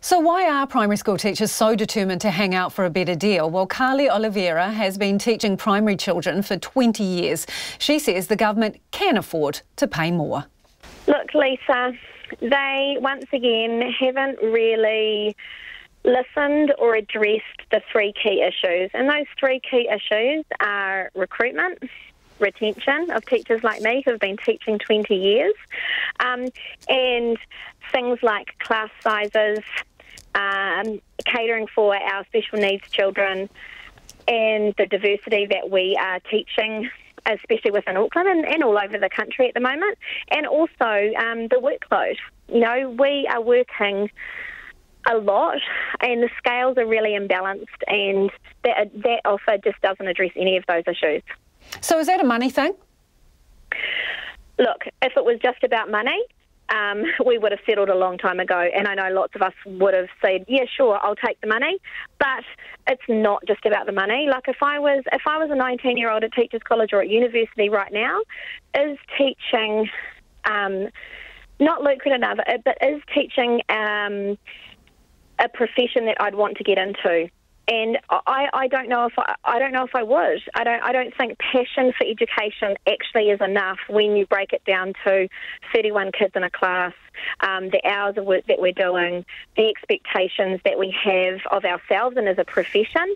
So why are primary school teachers so determined to hang out for a better deal? Well, Kahli Oliveira has been teaching primary children for 20 years. She says the government can afford to pay more. Look, Lisa, they once again haven't really listened or addressed the three key issues. And those three key issues are recruitment, retention of teachers like me who have been teaching 20 years, and things like class sizes, catering for our special needs children, and the diversity that we are teaching, especially within Auckland and all over the country at the moment, and also the workload. You know, we are working a lot and the scales are really imbalanced, and that offer just doesn't address any of those issues. So is that a money thing? Look, if it was just about money, we would have settled a long time ago, and I know lots of us would have said, yeah, sure, I'll take the money, but it's not just about the money. Like if I was a 19-year-old at Teachers College or at university right now, is teaching not lucrative enough, but is teaching a profession that I'd want to get into? And I don't know if I would. I don't think passion for education actually is enough when you break it down to 31 kids in a class, the hours of work that we're doing, the expectations that we have of ourselves and as a profession.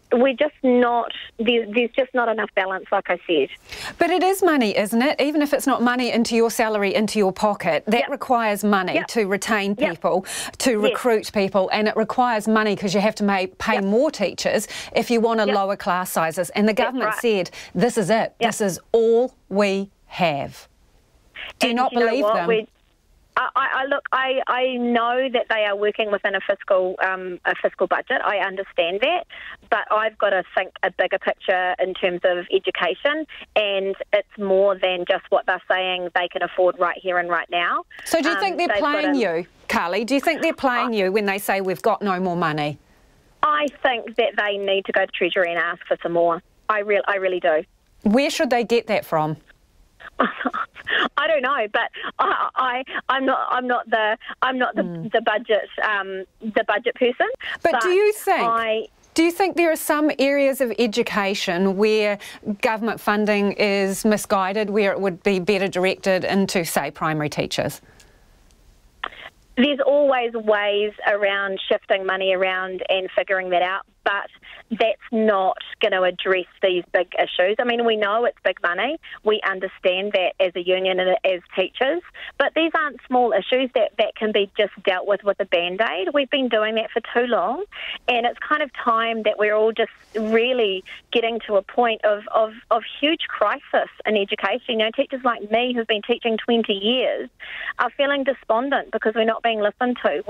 We're just not, there's just not enough balance, like I said. But it is money, isn't it? Even if it's not money into your salary, into your pocket, that requires money to retain people, to recruit people, and it requires money because you have to pay more teachers if you want to lower class sizes. And the government said, this is it. This is all we have. Do you not believe them? I know that they are working within a fiscal budget. I understand that, but I've got to think a bigger picture in terms of education, and it's more than just what they're saying they can afford right here and right now. So do you think they're playing you, Kahli? Do you think they're playing you when they say we've got no more money? I think that they need to go to Treasury and ask for some more. I really do. Where should they get that from? I don't know, but I'm not the budget person. But do you think there are some areas of education where government funding is misguided, where it would be better directed into, say, primary teachers? There's always ways around shifting money around and figuring that out, but that's not going to address these big issues. I mean, we know it's big money. We understand that as a union and as teachers, but these aren't small issues that can be just dealt with a Band-Aid. We've been doing that for too long, and it's kind of time that we're all just really getting to a point of huge crisis in education. You know, teachers like me who've been teaching 20 years are feeling despondent because we're not being listened to.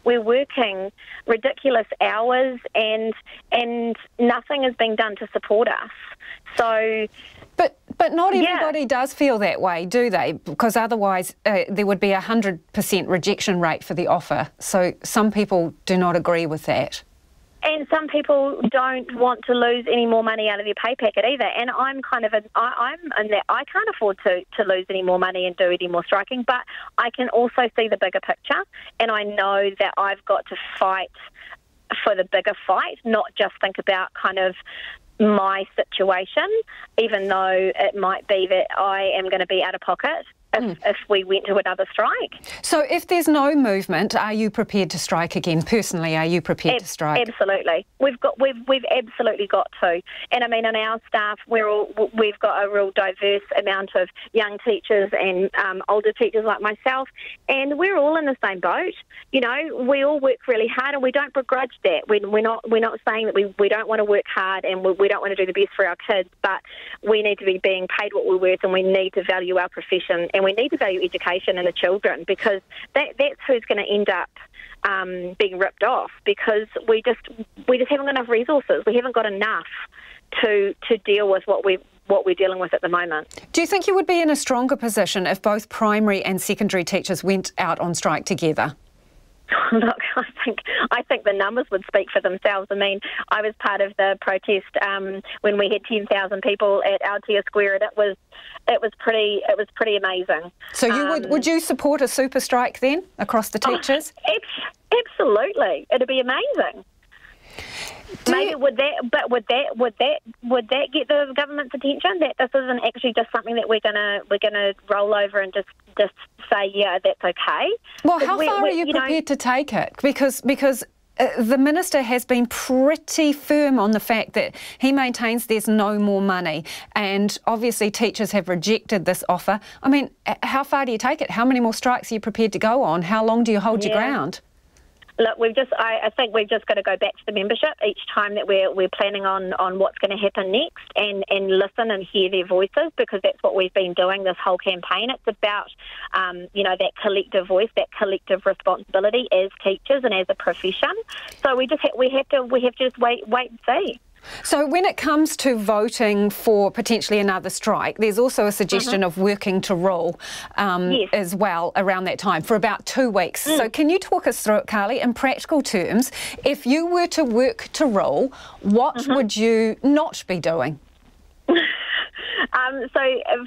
We're working ridiculous hours and nothing is being done to support us. So, but not everybody does feel that way, do they? Because otherwise there would be a 100% rejection rate for the offer. So some people do not agree with that. And some people don't want to lose any more money out of their pay packet either. And I'm in that I can't afford to lose any more money and do any more striking, but I can also see the bigger picture, and I know that I've got to fight for the bigger fight, not just think about kind of my situation, even though it might be that I am going to be out of pocket if we went to another strike. So if there's no movement, are you prepared to strike again? Personally, are you prepared to strike? Absolutely. We've absolutely got to. And I mean, in our staff, we've got a real diverse amount of young teachers and older teachers like myself, and we're all in the same boat. You know, we all work really hard, and we don't begrudge that. We're not saying that we don't want to work hard and we don't want to do the best for our kids, but we need to be being paid what we're worth, and we need to value our profession, and we need to value education and the children, because that's who's going to end up being ripped off, because we just haven't got enough resources. We haven't got enough to deal with what we're dealing with at the moment. Do you think you would be in a stronger position if both primary and secondary teachers went out on strike together? Look, I think the numbers would speak for themselves. I mean, I was part of the protest when we had 10,000 people at Aotea Square, and it was pretty amazing. So would you support a super strike then across the teachers? Absolutely, it'd be amazing. Would that get the government's attention? That this isn't actually just something that we're gonna roll over and just say, yeah, that's okay. Well, how far are you prepared to take it? Because the minister has been pretty firm on the fact that he maintains there's no more money, and obviously teachers have rejected this offer. I mean, how far do you take it? How many more strikes are you prepared to go on? How long do you hold your ground? Look, I think we've just got to go back to the membership each time that we're planning on what's going to happen next, and listen and hear their voices, because that's what we've been doing this whole campaign. It's about that collective voice, that collective responsibility as teachers and as a profession. So we have to just wait and see. So when it comes to voting for potentially another strike, there's also a suggestion of working to rule as well around that time for about 2 weeks. So can you talk us through it, Kahli, in practical terms? If you were to work to rule, what would you not be doing? So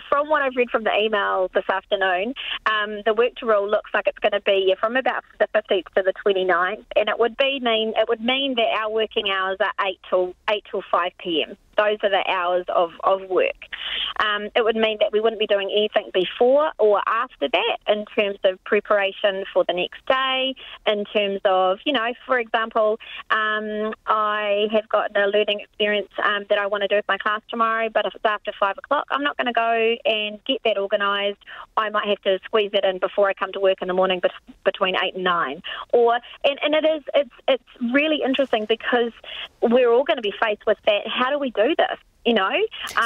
from what I've read from the email this afternoon, the work to rule looks like it's going to be from about the 15th to the 29th, and it would mean that our working hours are 8 till 5 p.m. Those are the hours of work. It would mean that we wouldn't be doing anything before or after that in terms of preparation for the next day, in terms of, for example, I have got a learning experience that I want to do with my class tomorrow, but if it's after 5 o'clock, I'm not going to go and get that organised. I might have to squeeze it in before I come to work in the morning between 8 and 9. It's really interesting, because we're all going to be faced with that. How do we do this?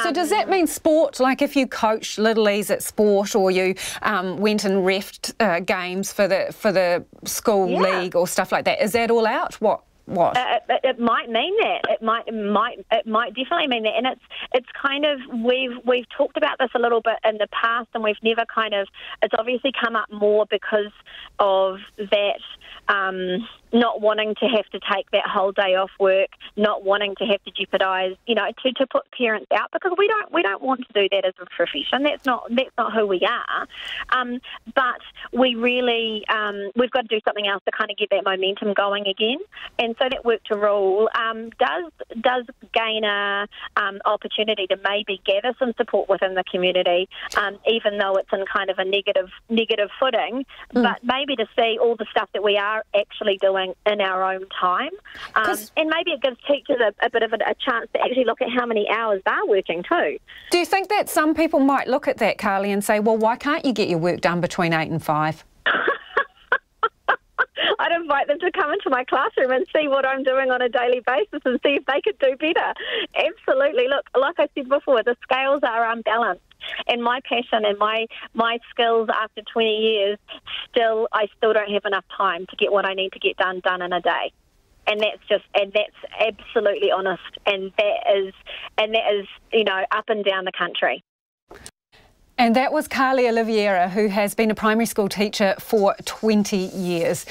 So does that mean sport? Like if you coached Little E's at sport, or you went and refed games for the school league or stuff like that, is that all out? What? It might mean that. It might definitely mean that. And it's kind of, we've talked about this a little bit in the past, and we've never it's obviously come up more because of that. Not wanting to have to take that whole day off work, not wanting to have to jeopardise, to put parents out, because we don't want to do that as a profession. That's not who we are. But we really we've got to do something else to kind of get that momentum going again. And so that work to rule does gain a opportunity to maybe gather some support within the community, even though it's in kind of a negative footing. But maybe to see all the stuff that we are actually doing in our own time, and maybe it gives teachers a bit of a chance to actually look at how many hours they're working too. Do you think that some people might look at that, Kahli, and say, well, why can't you get your work done between 8 and 5? I'd invite them to come into my classroom and see what I'm doing on a daily basis and see if they could do better. Absolutely. Look, like I said before, the scales are unbalanced. And my passion and my skills after 20 years, I still don't have enough time to get what I need to get done in a day. And that's absolutely honest. And that is up and down the country. And that was Kahli Oliveira, who has been a primary school teacher for 20 years.